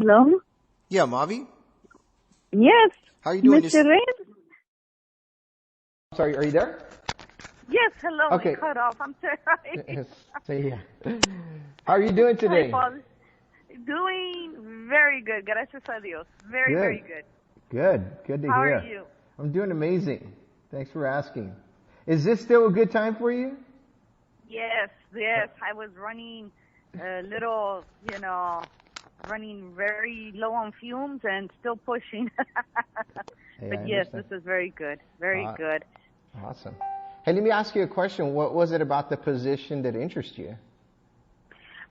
Hello? Yeah, Mavi. Yes. How are you doing? Mr. Reyes? Sorry, are you there? Yes, hello. Okay. It cut off. I'm sorry. Yes. So, yeah. How are you doing Hi, today? Paul. Doing very good. Gracias a Dios. Very, Good. very good. Good to How hear. are you? I'm doing amazing. Thanks for asking. Is this still a good time for you? Yes. I was running a little, running very low on fumes and still pushing. Hey, But I yes, understand. this is very good. Very good. Awesome. Hey, let me ask you a question. What was it about the position that interests you?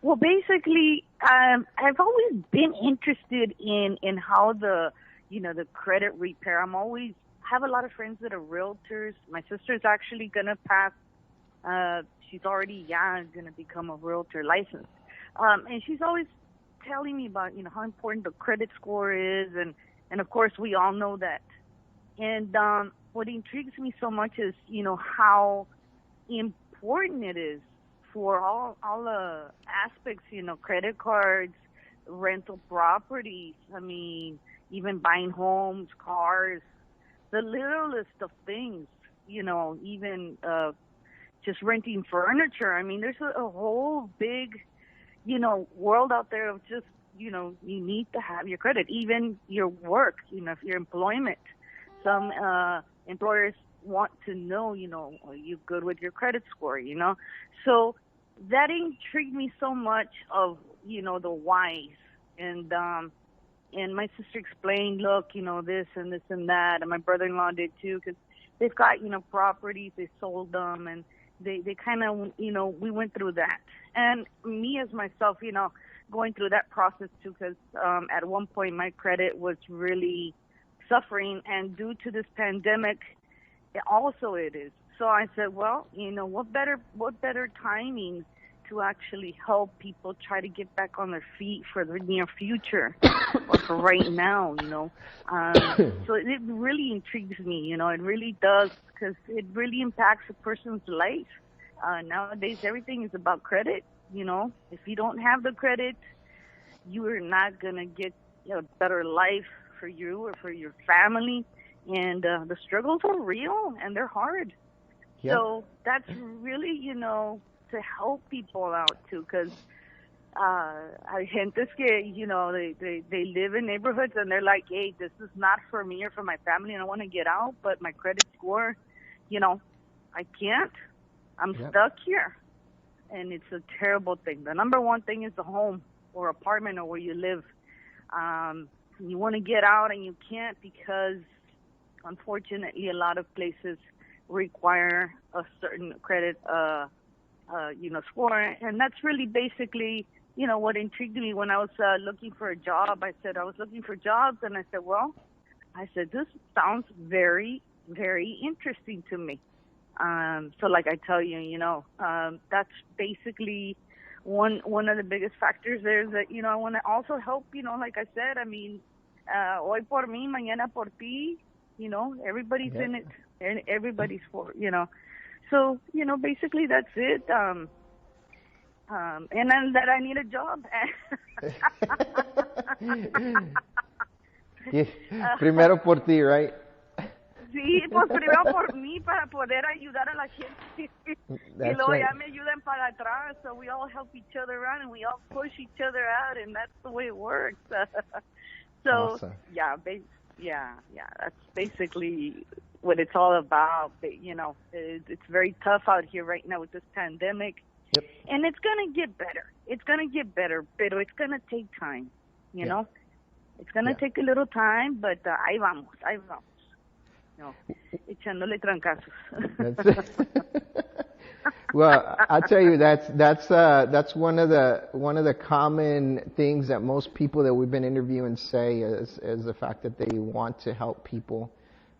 Well, basically, I've always been interested in how the credit repair. Have a lot of friends that are realtors. My sister's actually gonna pass. She's already gonna become a realtor licensed. And she's always telling me about how important the credit score is, and of course we all know that. And what intrigues me so much is how important it is for all the aspects, credit cards, rental properties. I mean, even buying homes, cars, the littlest of things, even just renting furniture. I mean, there's a whole big, world out there of just, you need to have your credit, even your work, if your employment. Some employers want to know, are you good with your credit score, So that intrigued me so much of, the whys. And my sister explained, look, this and this and that. And my brother-in-law did too, because they've got, properties, they sold them, and they kind of, we went through that. And me as myself, going through that process too, because at one point my credit was really suffering, and due to this pandemic, it is. So I said, well, what better timing to actually help people try to get back on their feet for the near future or for right now, So it really intrigues me, it really does, because it really impacts a person's life. Nowadays, everything is about credit, If you don't have the credit, you are not going to get a better life for you or for your family. And the struggles are real and they're hard. Yep. So that's really, to help people out too, because hay gentes que, they live in neighborhoods and they're like, hey, this is not for me or for my family and I want to get out, but my credit score, I can't. I'm stuck here. And it's a terrible thing. The number one thing is the home or apartment or where you live. You want to get out and you can't because, unfortunately, a lot of places require a certain credit, score. And that's really basically, what intrigued me when I was looking for a job. I said I was looking for jobs, and I said, this sounds very, very interesting to me. So like I tell you, that's basically one of the biggest factors there is that, I want to also help, like I said, I mean, hoy por mí, mañana por ti, everybody's in it, and everybody's for, So, basically that's it. And then that I need a job. Primero por ti, right? Sí, pues primero por mí para poder ayudar a la gente. Y luego right. Ya me ayudan para atrás. So we all help each other out and we all push each other out, and that's the way it works. So Awesome. That's basically what it's all about. But, it's very tough out here right now with this pandemic. Yep. And it's going to get better. It's going to get better, but it's going to take time, you know? It's going to take a little time, but ahí vamos. Echándole trancazos. That's well, I'll tell you, that's one of the common things that most people that we've been interviewing say is the fact that they want to help people,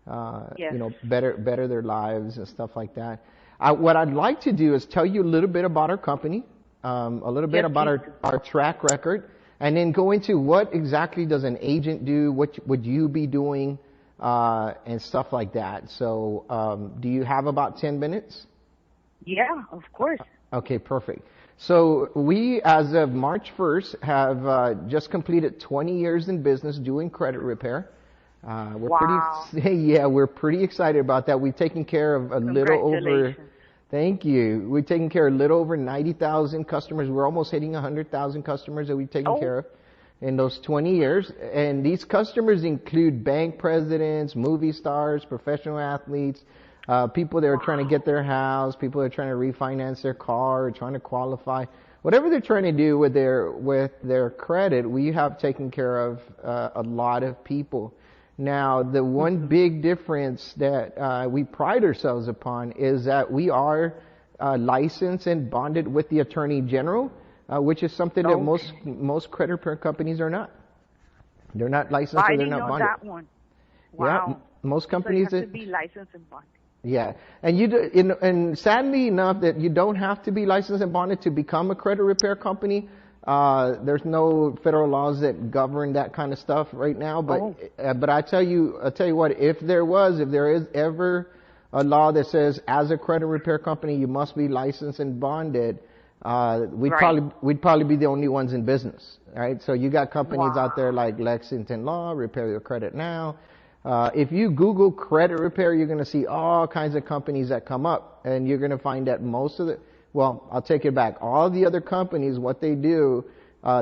better their lives and stuff like that. What I'd like to do is tell you a little bit about our company, a little bit about our track record, and then go into what exactly does an agent do, what would you be doing, and stuff like that. So, do you have about 10 minutes? Yeah, of course. Okay, perfect. So we, as of March 1st, have just completed 20 years in business doing credit repair. Wow. We're pretty excited about that. We've taken care of a little over, Congratulations. thank you. We've taken care of a little over 90,000 customers. We're almost hitting 100,000 customers that we've taken Oh, care of in those 20 years. And these customers include bank presidents, movie stars, professional athletes, people that are trying to get their house, people that are trying to refinance their car, or trying to qualify. Whatever they're trying to do with their credit, we have taken care of a lot of people. Now, the one big difference that we pride ourselves upon is that we are licensed and bonded with the Attorney General, which is something that most credit repair companies are not. They're not licensed I or they're didn't not know bonded. that one. Yeah, Wow. most So you companies. have to be licensed and bonded. Yeah, and and sadly enough, that you don't have to be licensed and bonded to become a credit repair company. There's no federal laws that govern that kind of stuff right now. But I tell you what, if there is ever a law that says as a credit repair company you must be licensed and bonded, we'd probably be the only ones in business, right? So you got companies out there like Lexington Law, Repair Your Credit Now. If you Google credit repair, you're going to see all kinds of companies that come up, and you're going to find that I'll take it back. All the other companies, what they do,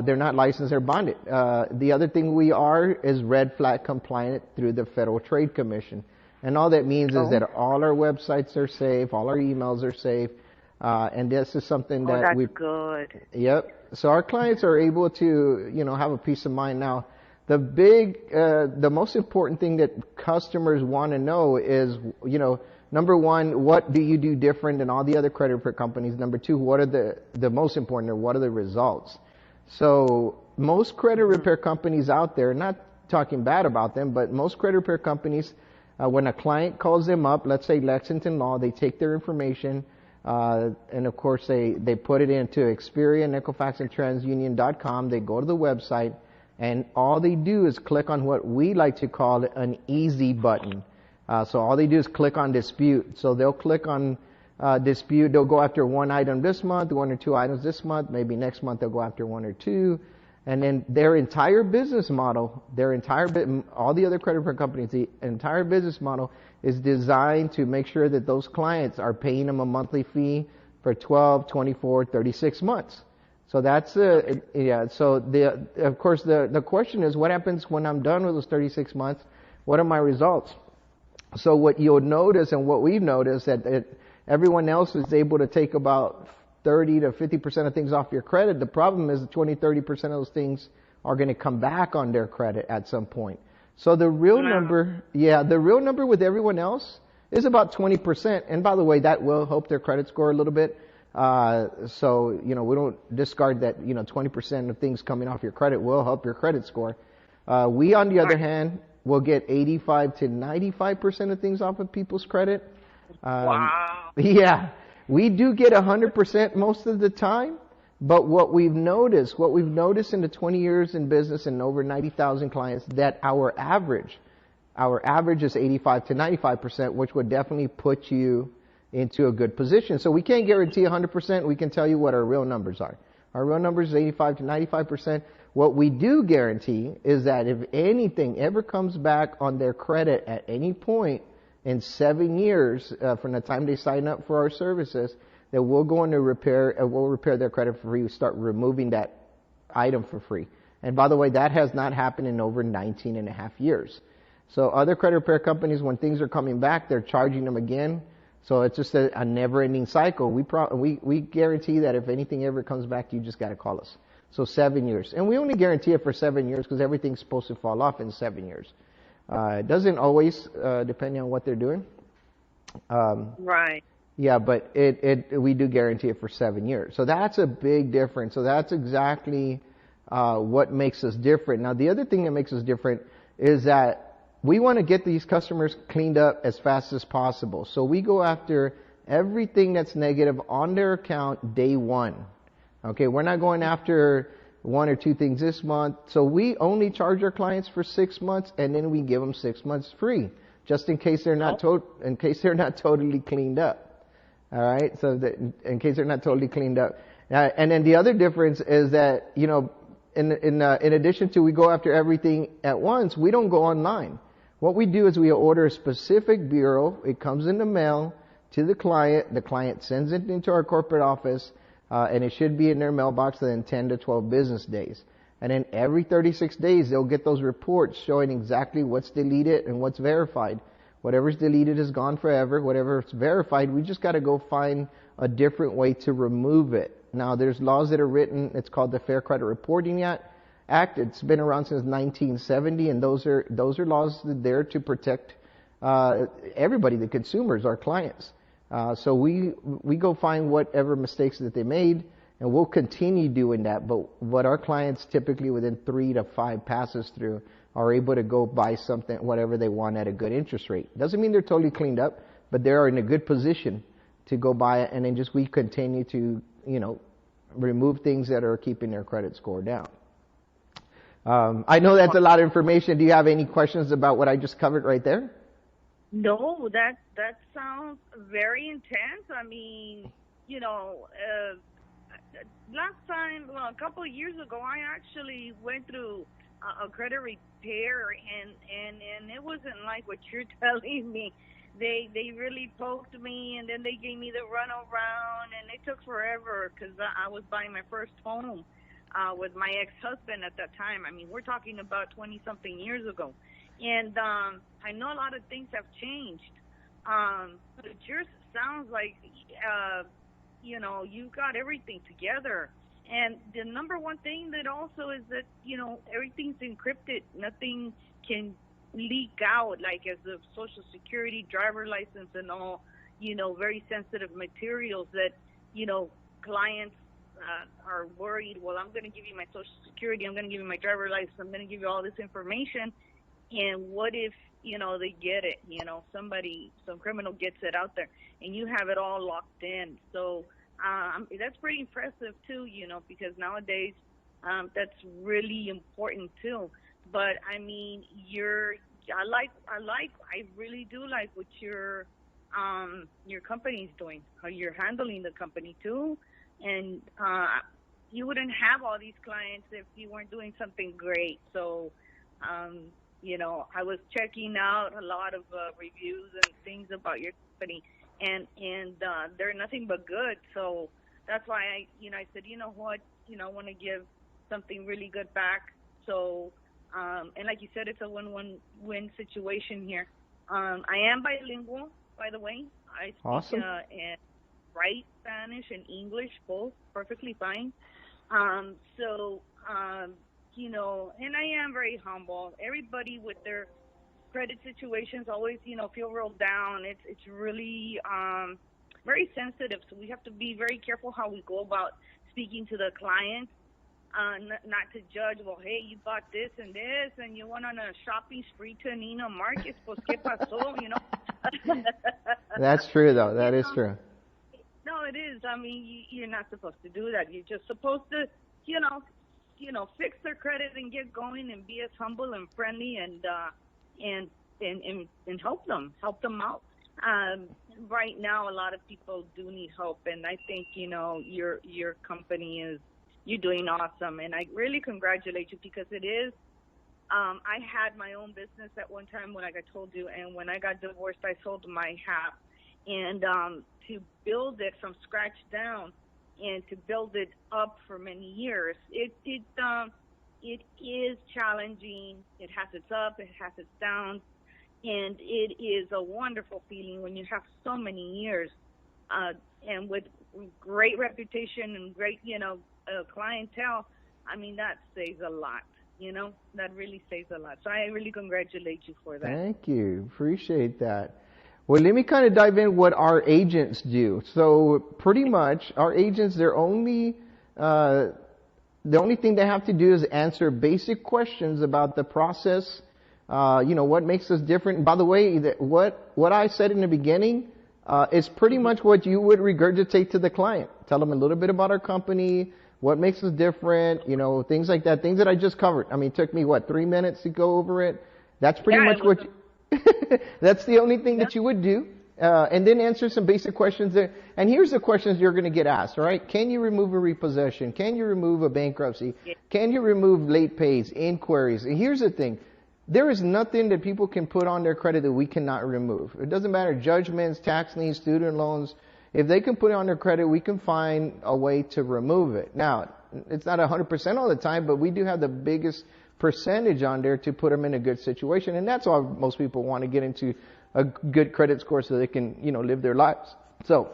they're not licensed or bonded. The other thing we are is red flag compliant through the Federal Trade Commission. And all that means is that all our websites are safe, all our emails are safe, and this is something that that's good. Yep. So our clients are able to, have a peace of mind. Now, the most important thing that customers want to know is, number one, what do you do different than all the other credit repair companies? Number two, what are the most important, or what are the results? So most credit repair companies out there, not talking bad about them, but most credit repair companies, when a client calls them up, let's say Lexington Law, they take their information, and of course they put it into Experian, Equifax, and TransUnion.com. They go to the website, and all they do is click on what we like to call an easy button. So all they do is click on dispute. So they'll click on dispute. They'll go after one item this month, one or two items this month. Maybe next month they'll go after one or two. And then their entire business model, all the other credit repair companies, the entire business model is designed to make sure that those clients are paying them a monthly fee for 12, 24, 36 months. So that's So of course the question is, what happens when I'm done with those 36 months? What are my results? So what you'll notice, and what we've noticed, that everyone else is able to take about 30 to 50% of things off your credit. The problem is that 20, 30% of those things are going to come back on their credit at some point. So the real number with everyone else is about 20%. And by the way, that will help their credit score a little bit. So, we don't discard that, 20% of things coming off your credit will help your credit score. We, on the other hand, will get 85 to 95% of things off of people's credit. Wow. Yeah. We do get 100% most of the time, but what we've noticed in the 20 years in business and over 90,000 clients, that our average is 85 to 95%, which would definitely put you into a good position. So we can't guarantee 100%. We can tell you what our real numbers are. Our real numbers is 85 to 95%. What we do guarantee is that if anything ever comes back on their credit at any point in 7 years from the time they sign up for our services, that we'll go into we'll repair their credit for free. We start removing that item for free. And by the way, that has not happened in over 19 and a half years. So other credit repair companies, when things are coming back, they're charging them again. So it's just a never-ending cycle. We guarantee that if anything ever comes back, you just got to call us. So 7 years. And we only guarantee it for 7 years because everything's supposed to fall off in 7 years. It doesn't always, depending on what they're doing. Right. Yeah, but we do guarantee it for 7 years. So that's a big difference. So that's exactly what makes us different. Now, the other thing that makes us different is that we want to get these customers cleaned up as fast as possible. So we go after everything that's negative on their account day one. Okay, we're not going after one or two things this month. So we only charge our clients for 6 months, and then we give them 6 months free, just in case they're not totally cleaned up. All right, so that in case they're not totally cleaned up. And then the other difference is that, you know, in addition to we go after everything at once, we don't go online. What we do is we order a specific bureau. It comes in the mail to the client. The client sends it into our corporate office, and it should be in their mailbox within 10 to 12 business days. And then every 36 days, they'll get those reports showing exactly what's deleted and what's verified. Whatever's deleted is gone forever. Whatever's verified, we just got to go find a different way to remove it. Now, there's laws that are written. It's called the Fair Credit Reporting Act. It's been around since 1970, and those are laws that are there to protect everybody, the consumers, our clients. So we go find whatever mistakes that they made, and we'll continue doing that. But what our clients typically within 3 to 5 passes through are able to go buy something, whatever they want at a good interest rate. Doesn't mean they're totally cleaned up, but they are in a good position to go buy it, and then just we continue to, you know, remove things that are keeping their credit score down. I know that's a lot of information. Do you have any questions about what I just covered right there? No, that sounds very intense. I mean, you know, last time, well, a couple of years ago, I actually went through a credit repair, and it wasn't like what you're telling me. They really poked me, and then they gave me the runaround, and it took forever because I was buying my first home with my ex-husband at that time. I mean, we're talking about 20-something years ago. And I know a lot of things have changed. But yours sounds like, you know, you've got everything together. And the number one thing that also is that, you know, everything's encrypted. Nothing can leak out, like as the Social Security, driver license, and all, you know, very sensitive materials that, you know, clients are worried, well, I'm going to give you my Social Security, I'm going to give you my driver license, I'm going to give you all this information. And what if, you know, they get it, you know, some criminal gets it out there, and you have it all locked in. So that's pretty impressive too, you know, because nowadays that's really important too. But I mean, I really do like what your company's doing, how you're handling the company too, and you wouldn't have all these clients if you weren't doing something great. So. You know, I was checking out a lot of reviews and things about your company, and they're nothing but good. So that's why I said, you know what, you know, I want to give something really good back. So, and like you said, it's a win-win situation here. I am bilingual, by the way. I speak awesome. And write Spanish and English, both perfectly fine. You know, and I am very humble. Everybody with their credit situations always, you know, feel real down. It's really very sensitive. So we have to be very careful how we go about speaking to the clients, not to judge, well, hey, you bought this and this, and you went on a shopping spree to Nina Marcus, pues qué pasó, you know. That's true, though. That is true. No, it is. I mean, you're not supposed to do that. You're just supposed to, you know, fix their credit and get going and be as humble and friendly and help them out. Right now, a lot of people do need help, and I think, you know, your company you're doing awesome, and I really congratulate you because it is. I had my own business at one time, like I told you, and when I got divorced, I sold my half, and to build it from scratch down. And to build it up for many years, it is challenging. It has its up, it has its downs, and it is a wonderful feeling when you have so many years, and with great reputation and great, you know, clientele. I mean, that says a lot. You know, that really says a lot. So I really congratulate you for that. Thank you. Appreciate that. Well, let me kind of dive in what our agents do. So pretty much our agents, the only thing they have to do is answer basic questions about the process. You know, what makes us different. By the way, what I said in the beginning is pretty much what you would regurgitate to the client. Tell them a little bit about our company, what makes us different, you know, things like that, things that I just covered. I mean, it took me 3 minutes to go over it. That's pretty much what that's the only thing that you would do. and then answer some basic questions there. And here's the questions you're going to get asked, all right? Can you remove a repossession? Can you remove a bankruptcy? Can you remove late pays, inquiries? And here's the thing. There is nothing that people can put on their credit that we cannot remove. It doesn't matter, judgments, tax liens, student loans. If they can put it on their credit, we can find a way to remove it. Now, it's not 100% all the time, but we do have the biggest percentage on there to put them in a good situation. And that's why most people want to get into a good credit score so they can, live their lives. So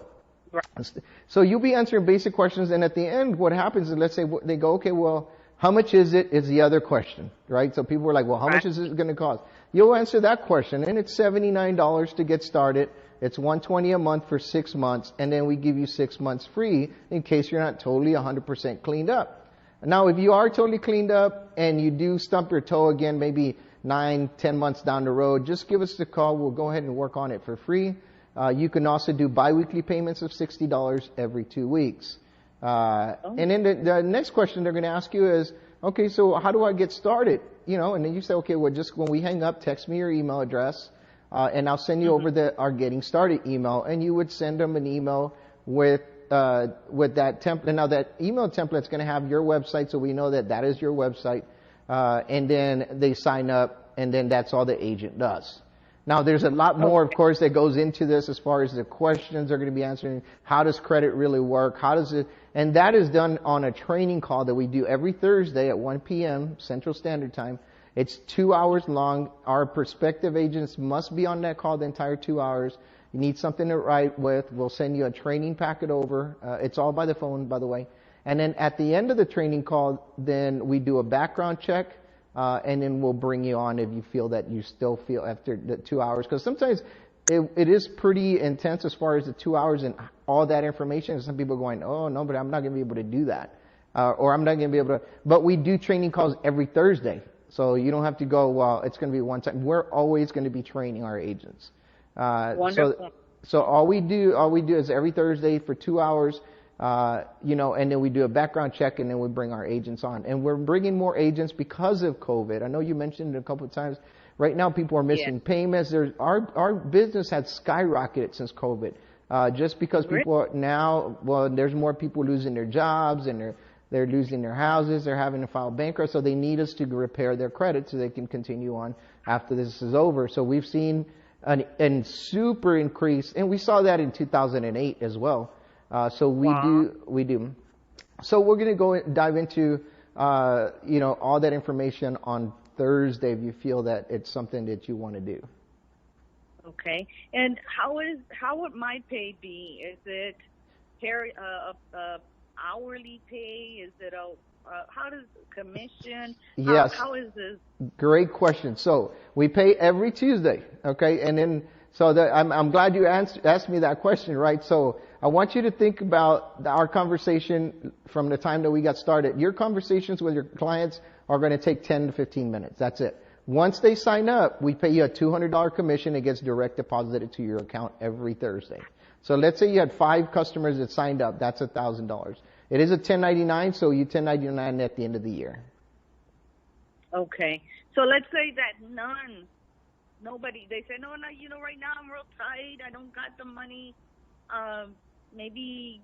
you'll be answering basic questions. And at the end, what happens is, let's say they go, okay, well, how much is it? Is the other question, right? So people are like, well, how much is it going to cost? You'll answer that question, and it's $79 to get started. It's $120 a month for 6 months, and then we give you 6 months free in case you're not totally 100% cleaned up. Now, if you are totally cleaned up and you do stump your toe again, maybe 9-10 months down the road, just give us a call. We'll go ahead and work on it for free. You can also do biweekly payments of $60 every 2 weeks. And then the next question they're going to ask you is, okay, so how do I get started? And then you say, okay, well, just when we hang up, text me your email address, and I'll send you over our getting started email. And you would send them an email with that template. Now that email template's going to have your website, so we know that is your website. And then they sign up, and then that's all the agent does. Now, there's a lot more, of course, that goes into this as far as the questions they're going to be answering. How does credit really work? And that is done on a training call that we do every Thursday at 1 p.m. Central Standard Time. It's 2 hours long. Our prospective agents must be on that call the entire 2 hours. You need something to write with. We'll send you a training packet over. It's all by the phone, by the way. And then at the end of the training call, then we do a background check. And then we'll bring you on if you feel that you still feel after the 2 hours. Because sometimes it is pretty intense as far as the 2 hours and all that information. And some people are going, oh, no, but I'm not going to be able to do that. Or I'm not going to be able to. But we do training calls every Thursday. So you don't have to go, well, it's going to be one time. We're always going to be training our agents. Wonderful. So all we do is every Thursday for 2 hours. And then we do a background check, and then we bring our agents on. And we're bringing more agents because of COVID. I know you mentioned it a couple of times. Right now, people are missing payments. Our business has skyrocketed since COVID. Just because people are now, there's more people losing their jobs, and they're losing their houses. They're having to file bankruptcy, so they need us to repair their credit so they can continue on after this is over. So we've seen an super increase, and we saw that in 2008 as well. So we do. So we're going to go dive into, all that information on Thursday if you feel that it's something that you want to do. Okay. And how would my pay be? Is it hourly pay? Is it how does commission? Yes. How is this? Great question. So we pay every Tuesday. Okay. And then, I'm glad you asked me that question, right? So I want you to think about our conversation from the time that we got started. Your conversations with your clients are going to take 10 to 15 minutes. That's it. Once they sign up, we pay you a $200 commission. It gets direct deposited to your account every Thursday. So let's say you had 5 customers that signed up. That's $1,000. It is a 1099, so you 1099 at the end of the year. Okay. So let's say that nobody, they say, no, right now I'm real tight. I don't got the money. Maybe,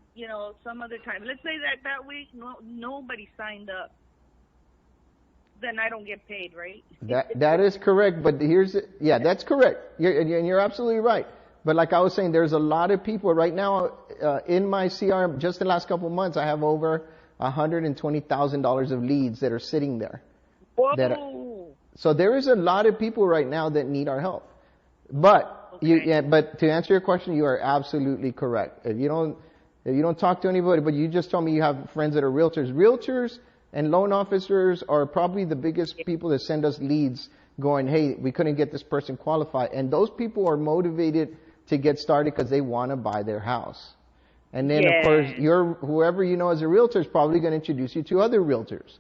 some other time. Let's say that week nobody signed up. Then I don't get paid, right? That is correct. But that's correct. You're absolutely right. But like I was saying, there's a lot of people right now in my CRM. Just the last couple of months, I have over $120,000 of leads that are sitting there. Whoa. So there is a lot of people right now that need our help. But but to answer your question, you are absolutely correct. If you don't talk to anybody, but you just told me you have friends that are realtors and loan officers are probably the biggest people that send us leads going, hey, we couldn't get this person qualified. And those people are motivated to get started because they want to buy their house. And then of course whoever you know as a realtor is probably going to introduce you to other realtors.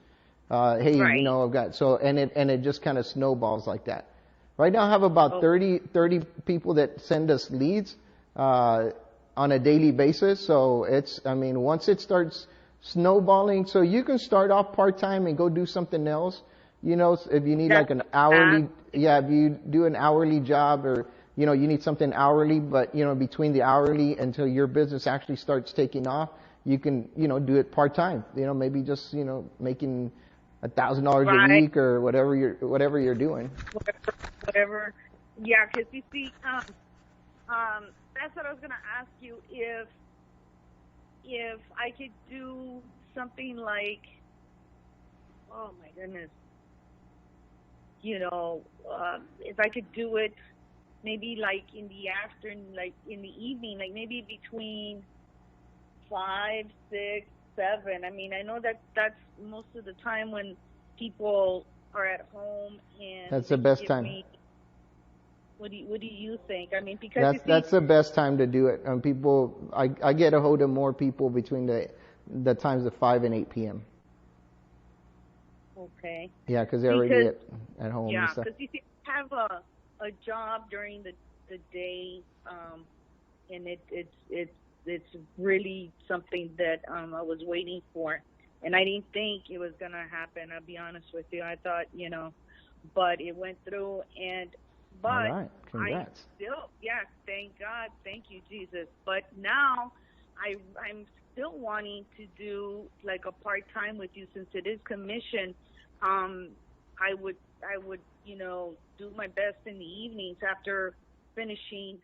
Hey, I've got, and it just kind of snowballs like that. Right now I have about 30 people that send us leads, on a daily basis. So once it starts snowballing, so you can start off part-time and go do something else. If you need like an hourly, if you do an hourly job or you need something hourly, but, between the hourly until your business actually starts taking off, you can, do it part-time, maybe just, making $1,000 a Right. week or whatever you're doing. Whatever. Yeah, because you see, that's what I was gonna ask you, if I could do something like, oh my goodness, if I could do it maybe like in the afternoon, like in the evening, like maybe between 5, 6, 7. I mean, I know that that's most of the time when people are at home, and That's they the can best give time. me. What do you think? I mean, because you see, That's the best time to do it. I get a hold of more people between the times of 5 and 8 p.m. okay, Yeah, because they're already because at home and yeah, stuff. because you see, I have a job during the day, and it's really something that I was waiting for, and I didn't think it was gonna happen. I'll be honest with you. I thought, but it went through, All but right, I congrats. still, yeah, thank God, thank you, Jesus. But now I'm still wanting to do like a part time with you, since it is commission. I would do my best in the evenings after finishing